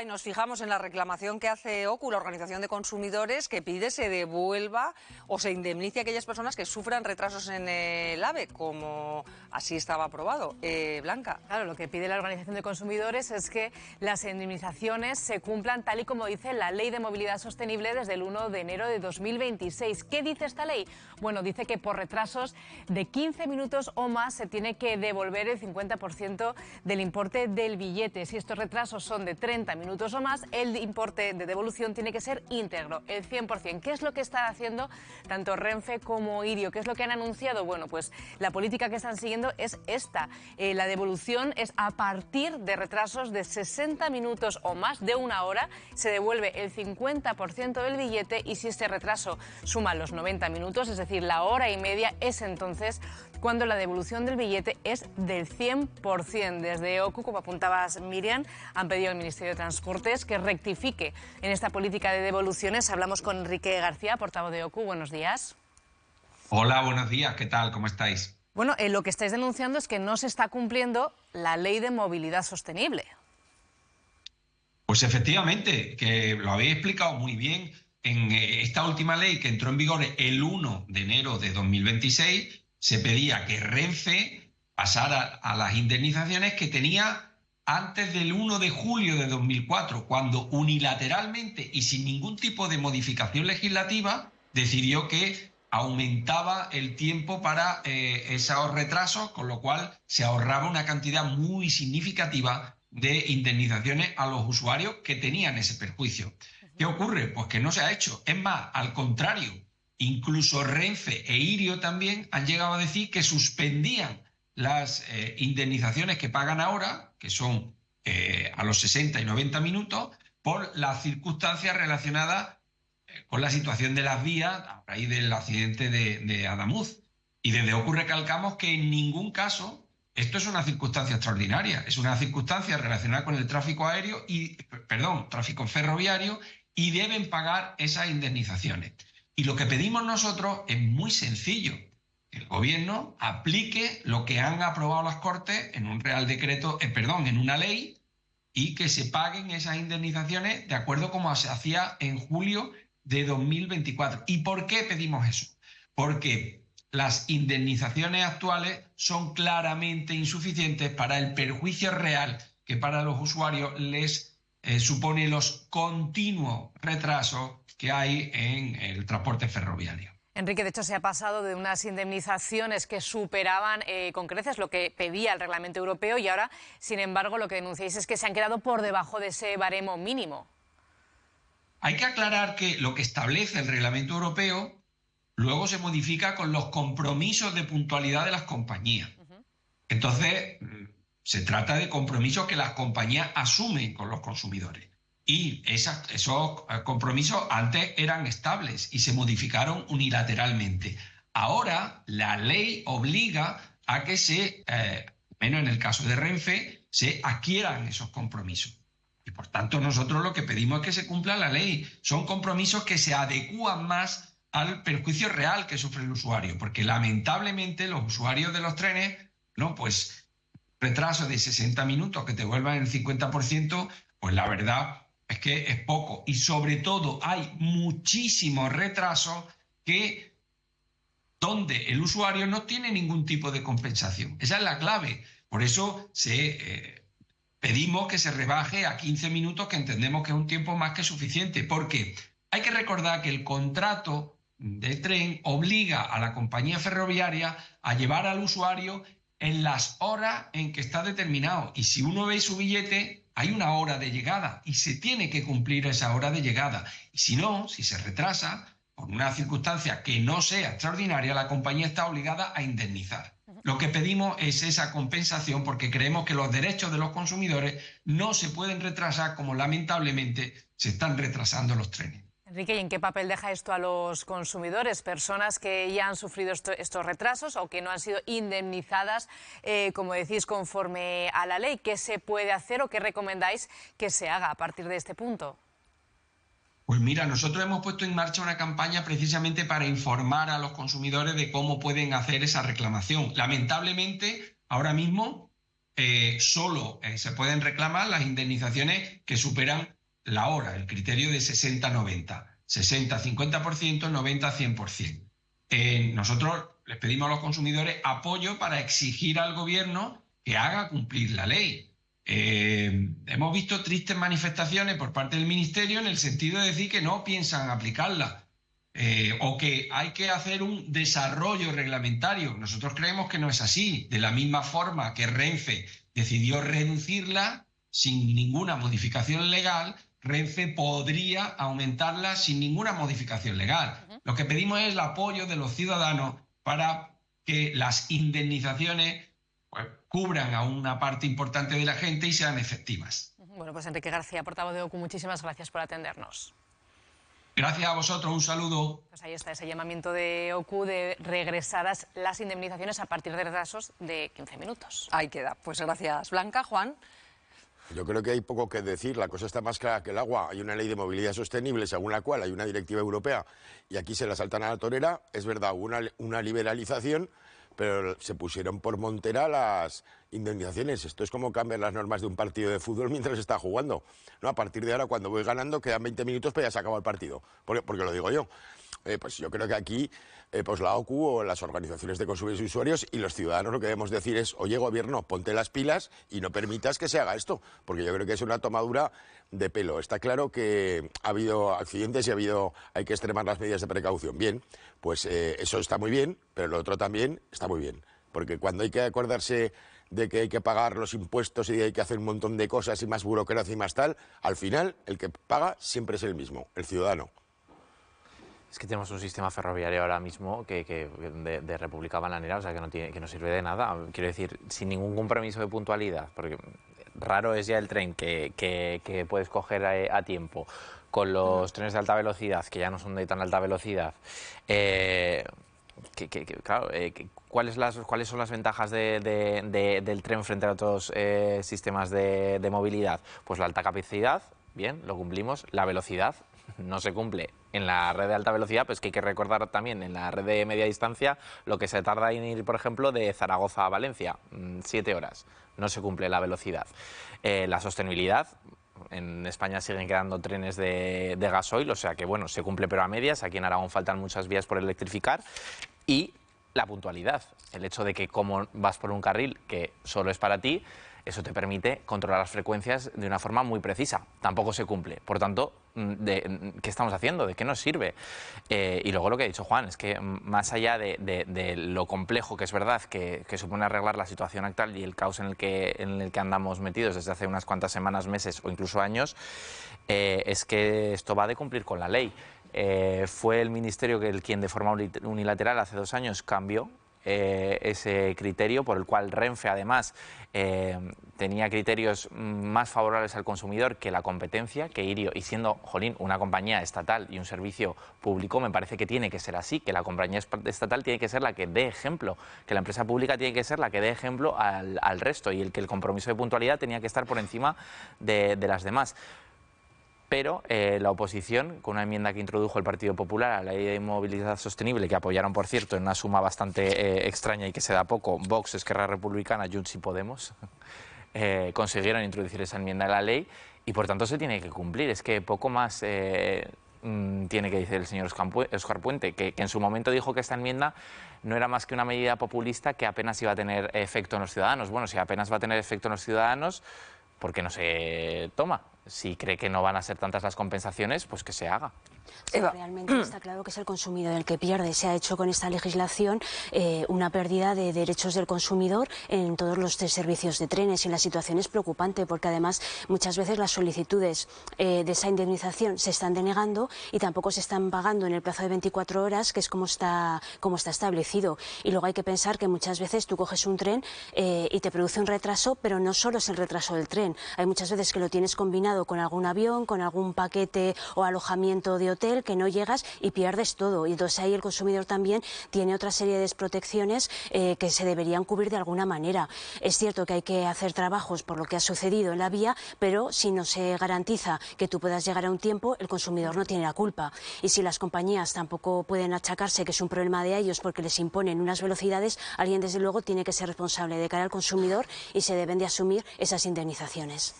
y nos fijamos en la reclamación que hace OCU, la Organización de Consumidores, que pide se devuelva o se indemnice a aquellas personas que sufran retrasos en el AVE, como así estaba aprobado. Blanca. Claro, lo que pide la Organización de Consumidores es que las indemnizaciones se cumplan tal y como dice la Ley de Movilidad Sostenible desde el 1 de enero de 2026. ¿Qué dice esta ley? Bueno, dice que por retrasos de 15 minutos o más se tiene que devolver el 50% del importe del billete. Si estos retrasos son de 30 minutos o más, el importe de devolución tiene que ser íntegro, el 100%. ¿Qué es lo que están haciendo tanto Renfe como Irio? ¿Qué es lo que han anunciado? Bueno, pues la política que están siguiendo es esta. La devolución es a partir de retrasos de 60 minutos o más, de una hora, se devuelve el 50% del billete, y si este retraso suma los 90 minutos, es decir, la hora y media, es entonces cuando la devolución del billete es del 100%. Desde OCU, como apuntabas, Miriam, han pedido al Ministerio de Transportes que rectifique en esta política de devoluciones. Hablamos con Enrique García, portavoz de OCU. Buenos días. Hola, buenos días. ¿Qué tal? ¿Cómo estáis? Bueno, lo que estáis denunciando es que no se está cumpliendo la Ley de Movilidad Sostenible. Pues efectivamente, que lo habéis explicado muy bien. En esta última ley que entró en vigor el 1 de enero de 2026, se pedía que Renfe pasara a las indemnizaciones que tenía antes del 1 de julio de 2004, cuando unilateralmente y sin ningún tipo de modificación legislativa decidió que aumentaba el tiempo para esos retrasos, con lo cual se ahorraba una cantidad muy significativa de indemnizaciones a los usuarios que tenían ese perjuicio. ¿Qué ocurre? Pues que no se ha hecho. Es más, al contrario, incluso Renfe e Irio también han llegado a decir que suspendían las indemnizaciones que pagan ahora, que son a los 60 y 90 minutos, por las circunstancias relacionadas con la situación de las vías a raíz del accidente de Adamuz. Y desde OCU recalcamos que en ningún caso esto es una circunstancia extraordinaria, es una circunstancia relacionada con el tráfico tráfico ferroviario, y deben pagar esas indemnizaciones. Y lo que pedimos nosotros es muy sencillo: que el Gobierno aplique lo que han aprobado las Cortes en un Real Decreto, en una ley, y que se paguen esas indemnizaciones de acuerdo como se hacía en julio de 2024. ¿Y por qué pedimos eso? Porque las indemnizaciones actuales son claramente insuficientes para el perjuicio real que para los usuarios les supone los continuos retrasos que hay en el transporte ferroviario. Enrique, de hecho, se ha pasado de unas indemnizaciones que superaban con creces lo que pedía el reglamento europeo, y ahora, sin embargo, lo que denunciáis es que se han quedado por debajo de ese baremo mínimo. Hay que aclarar que lo que establece el reglamento europeo luego se modifica con los compromisos de puntualidad de las compañías. Entonces, se trata de compromisos que las compañías asumen con los consumidores. Y esos compromisos antes eran estables y se modificaron unilateralmente. Ahora la ley obliga a que menos en el caso de Renfe, se adquieran esos compromisos. Y por tanto nosotros lo que pedimos es que se cumpla la ley. Son compromisos que se adecúan más al perjuicio real que sufre el usuario, porque lamentablemente los usuarios de los trenes, pues retraso de 60 minutos que te vuelvan el 50%, pues la verdad es que es poco. Y sobre todo hay muchísimos retrasos donde el usuario no tiene ningún tipo de compensación. Esa es la clave. Por eso pedimos que se rebaje a 15 minutos, que entendemos que es un tiempo más que suficiente, porque hay que recordar que el contrato de tren obliga a la compañía ferroviaria a llevar al usuario en las horas en que está determinado. Y si uno ve su billete, hay una hora de llegada y se tiene que cumplir esa hora de llegada. Y si no, si se retrasa por una circunstancia que no sea extraordinaria, la compañía está obligada a indemnizar. Lo que pedimos es esa compensación, porque creemos que los derechos de los consumidores no se pueden retrasar como lamentablemente se están retrasando los trenes. Enrique, ¿y en qué papel deja esto a los consumidores? Personas que ya han sufrido estos retrasos o que no han sido indemnizadas, como decís, conforme a la ley. ¿Qué se puede hacer o qué recomendáis que se haga a partir de este punto? Pues mira, nosotros hemos puesto en marcha una campaña precisamente para informar a los consumidores de cómo pueden hacer esa reclamación. Lamentablemente, ahora mismo solo se pueden reclamar las indemnizaciones que superan la hora, el criterio de 60-90. 60-50%, 90-100%. Nosotros les pedimos a los consumidores apoyo para exigir al gobierno que haga cumplir la ley. Hemos visto tristes manifestaciones por parte del Ministerio en el sentido de decir que no piensan aplicarla o que hay que hacer un desarrollo reglamentario. Nosotros creemos que no es así. De la misma forma que Renfe decidió reducirla sin ninguna modificación legal, Renfe podría aumentarla sin ninguna modificación legal. Lo que pedimos es el apoyo de los ciudadanos para que las indemnizaciones cubran a una parte importante de la gente y sean efectivas. Bueno, pues Enrique García, portavoz de OCU, muchísimas gracias por atendernos. Gracias a vosotros, un saludo. Pues ahí está ese llamamiento de OCU de regresar las indemnizaciones a partir de retrasos de 15 minutos. Ahí queda. Pues gracias, Blanca. Juan. Yo creo que hay poco que decir, la cosa está más clara que el agua. Hay una ley de movilidad sostenible según la cual hay una directiva europea y aquí se la saltan a la torera. Es verdad, hubo una liberalización, pero se pusieron por montera las indemnizaciones. Esto es como cambiar las normas de un partido de fútbol mientras está jugando. No, a partir de ahora, cuando voy ganando, quedan 20 minutos, pero ya se acabó el partido. Porque lo digo yo. Pues yo creo que aquí pues la OCU o las organizaciones de consumidores y usuarios y los ciudadanos lo que debemos decir es: oye, gobierno, ponte las pilas y no permitas que se haga esto, porque yo creo que es una tomadura de pelo. Está claro que ha habido accidentes y hay que extremar las medidas de precaución. Bien, pues eso está muy bien, pero lo otro también está muy bien, porque cuando hay que acordarse de que hay que pagar los impuestos y hay que hacer un montón de cosas y más burocracia y más tal, al final el que paga siempre es el mismo, el ciudadano. Es que tenemos un sistema ferroviario ahora mismo de República Bananera, o sea, que no sirve de nada. Quiero decir, sin ningún compromiso de puntualidad, porque raro es ya el tren que puedes coger a tiempo, con los trenes de alta velocidad, que ya no son de tan alta velocidad. Claro, ¿cuáles son las ventajas del tren frente a otros sistemas de movilidad? Pues la alta capacidad, bien, lo cumplimos. La velocidad no se cumple en la red de alta velocidad, pues que hay que recordar también en la red de media distancia lo que se tarda en ir, por ejemplo, de Zaragoza a Valencia, 7 horas. No se cumple la velocidad. La sostenibilidad. En España siguen quedando trenes de gasoil, o sea que bueno, se cumple pero a medias. Aquí en Aragón faltan muchas vías por electrificar. Y la puntualidad, el hecho de que como vas por un carril que solo es para ti, eso te permite controlar las frecuencias de una forma muy precisa. Tampoco se cumple. Por tanto, ¿qué estamos haciendo? ¿De qué nos sirve? Y luego lo que ha dicho Juan, es que más allá de lo complejo que es verdad que supone arreglar la situación actual y el caos en el que andamos metidos desde hace unas cuantas semanas, meses o incluso años, es que esto va de cumplir con la ley. Fue el Ministerio quien de forma unilateral hace 2 años cambió ese criterio, por el cual Renfe además tenía criterios más favorables al consumidor que la competencia, que Irio, y siendo, jolín, una compañía estatal y un servicio público, me parece que tiene que ser así, que la compañía estatal tiene que ser la que dé ejemplo, que la empresa pública tiene que ser la que dé ejemplo al resto, y el compromiso de puntualidad tenía que estar por encima de las demás. Pero la oposición, con una enmienda que introdujo el Partido Popular a la Ley de Movilidad Sostenible, que apoyaron, por cierto, en una suma bastante extraña y que se da poco, Vox, Esquerra Republicana, Junts y Podemos, consiguieron introducir esa enmienda a la ley y, por tanto, se tiene que cumplir. Es que poco más tiene que decir el señor Óscar Puente, que en su momento dijo que esta enmienda no era más que una medida populista que apenas iba a tener efecto en los ciudadanos. Bueno, si apenas va a tener efecto en los ciudadanos, ¿por qué no se toma? Si cree que no van a ser tantas las compensaciones, pues que se haga. Sí, realmente está claro que es el consumidor el que pierde. Se ha hecho con esta legislación una pérdida de derechos del consumidor en todos los servicios de trenes, y la situación es preocupante porque además muchas veces las solicitudes de esa indemnización se están denegando y tampoco se están pagando en el plazo de 24 horas, que es como está establecido. Y luego hay que pensar que muchas veces tú coges un tren y te produce un retraso, pero no solo es el retraso del tren. Hay muchas veces que lo tienes combinado relacionado con algún avión, con algún paquete o alojamiento de hotel que no llegas y pierdes todo. Y entonces ahí el consumidor también tiene otra serie de desprotecciones que se deberían cubrir de alguna manera. Es cierto que hay que hacer trabajos por lo que ha sucedido en la vía, pero si no se garantiza que tú puedas llegar a un tiempo, el consumidor no tiene la culpa. Y si las compañías tampoco pueden achacarse que es un problema de ellos porque les imponen unas velocidades, alguien desde luego tiene que ser responsable de cara al consumidor y se deben de asumir esas indemnizaciones.